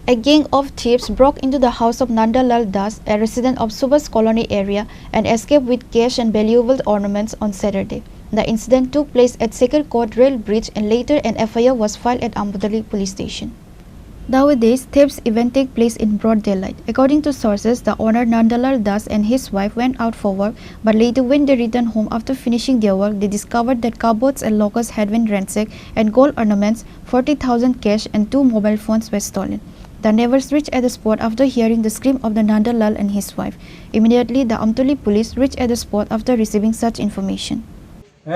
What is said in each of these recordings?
A gang of thieves broke into the house of Nandalal Das, a resident of Subhas Colony area, and escaped with cash and valuable ornaments on Saturday. The incident took place at Second Court Rail Bridge, and later an FIR was filed at Ambudali police station. Nowadays, thefts even take place in broad daylight. According to sources, the owner Nandalal Das and his wife went out for work, but later when they returned home after finishing their work, they discovered that cupboards and lockers had been ransacked and gold ornaments, 40,000 cash and 2 mobile phones were stolen. The neighbors reached at the spot after hearing the scream of the Nandalal and his wife. Immediately, the Amtoli police reached at the spot after receiving such information.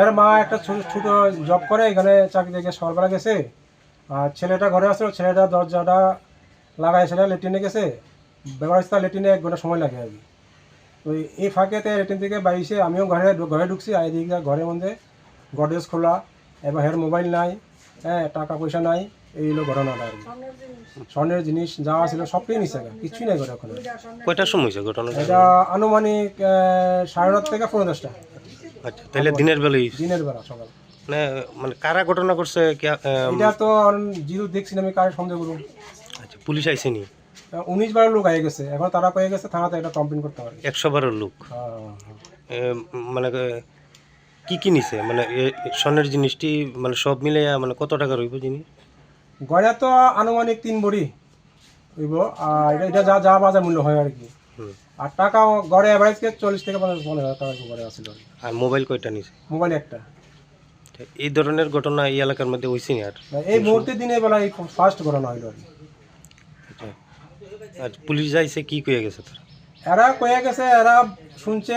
এর মা একটা ছোট job করে এখানে চাকরি থেকে সকালবেলা গেছে আর ছেলেটা ঘরে আসলো ছেলেটা দরজাটা লাগাই ছেলে লেট্রিনে গেছে ব্যবস্থা লেট্রিনে 1 ঘন্টা সময় লাগে আর কি তো এই ফাঁকেতে লেট্রিন থেকে বাইরে আমিও ঘরে ঢুকছি আর এদিকে ঘরের মধ্যে গডরেজ খোলা এবং হের মোবাইল নাই হ্যাঁ টাকা পয়সা নাই এই হলো ঘটনাটা আর কি স্বর্ণের জিনিস যা ছিল সবটাই নিছে কিছুই নাই ঘরে ওখানে কয়টার সময় হয়েছে ঘটনাটা? এটা আনুমানিক 9:30 থেকে 10:30। আচ্ছা, তাহলে দিনের বেলা সকাল মানে কারা ঘটনা করছে? এটা তো জিরো দেখছি আমি কার সন্দেহ করব। আচ্ছা, পুলিশ আইসেনি? 19-12 লোক আয়ে গেছে, এখন তারা পেয়ে গেছে থানাতে একটা কমপ্লেইন করতে পারে। 112 লোক মানে কি নিছে? মানে স্বর্ণের জিনিসটি মানে সব মিলে মানে কত টাকা রইব জিনিস? গয়না তো আনুমানিক 3 ভরি হইব, আর এটা যা বাজার মূল্য হয় আর কি। আর টাকা গড়ে এভারেজ 40 থেকে 50 হাজার টাকা গড়ে আছে। আর মোবাইল কয়টা নিছে? মোবাইল একটা। এই ধরনের ঘটনা এই এলাকার মধ্যে হইছে না? আর এই মুহূর্তে দিনের বেলা এই ফার্স্ট ঘটনা হইল আর কি। আজ পুলিশ যাইছে, কি কইয়া গেছে তারা? এরা কয়ে গেছে এরা শুনছে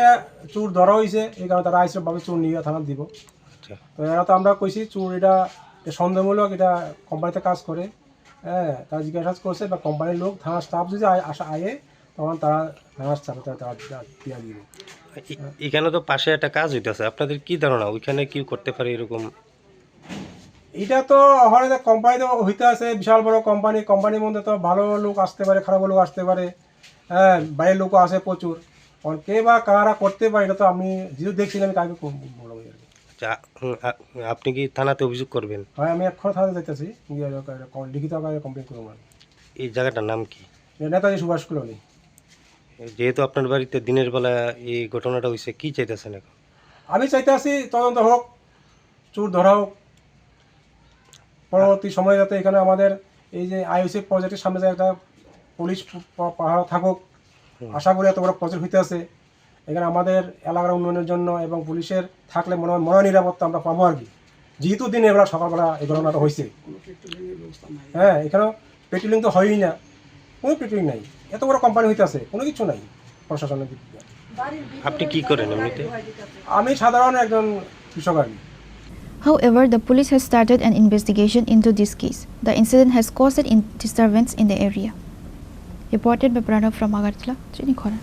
চোর ধরা হয়েছে, এই কারণে তারা আইসে ভাবে চোর নিয়ে থানা দিব। তো এরা তো আমরা কইছি চোর এটা সন্দেহমূলক, এটা কোম্পানিতে কাজ করে, হ্যাঁ তারা জিজ্ঞাসা করছে বা কোম্পানির লোক থানা স্টাফ যদি আয়ে তখন তারা থানার স্টাফে তারা দিয়া দিব। এখানে তো পাশে একটা কাজ হইতেছে, আপনাদের কি ধারণা ওইখানে কি করতে পারে এরকম? এটা তো হয়তো কোম্পানিতে হইতে আছে, বিশাল বড় কোম্পানির মধ্যে তো ভালো লোক আসতে পারে, খারাপ লোক আসতে পারে, হ্যাঁ বাইরের লোকও আসে প্রচুর। কে বা কারা করতে পারে এটা তো আমি যেহেতু দেখছিলাম আমি কাকে বলবো। আচ্ছা, আপনি কি থানাতে অভিযোগ করবেন? হ্যাঁ, আমি এখন থানাতে যাইতেছি, লিখিত আকারে কমপ্লেন করবো। এই জায়গাটার নাম কি? নেতাজি সুভাষ কলোনি। যেহেতু আপনার বাড়িতে দিনের বেলা এই ঘটনাটা হয়েছে, কি চাইতেছেন এখন? আমি চাইতে আছি তদন্ত হোক, চোর ধরা হোক, পরবর্তী সময় যাতে এখানে আমাদের এই যে আইওসি প্রজেক্টের সামনে একটা পুলিশ পাহারা থাকুক। আশা করি এত বড় প্রজেক্ট হইতে আছে, এখানে আমাদের এলাকার উন্নয়নের জন্য এবং পুলিশের থাকলে মনে নিরাপত্তা আমরা পাবো আর কি। যেহেতু দিনের বেলা সকালবেলা এই ঘটনাটা হয়েছে, হ্যাঁ এখানেও পেট্রোলিং তো হয়ই না, কোনো পেট্রোলিং নাই, এত বড় কোম্পানি হইতে আছে, কোনো কিছু নাই প্রশাসনের দিক থেকে। আপনি কি করেন এমনিতে? আমি সাধারণ একজন কৃষক আর কি। However, the police has started an investigation into this case. The incident has caused disturbance in the area. Reported by Pranav from Agartala, Chinikhora.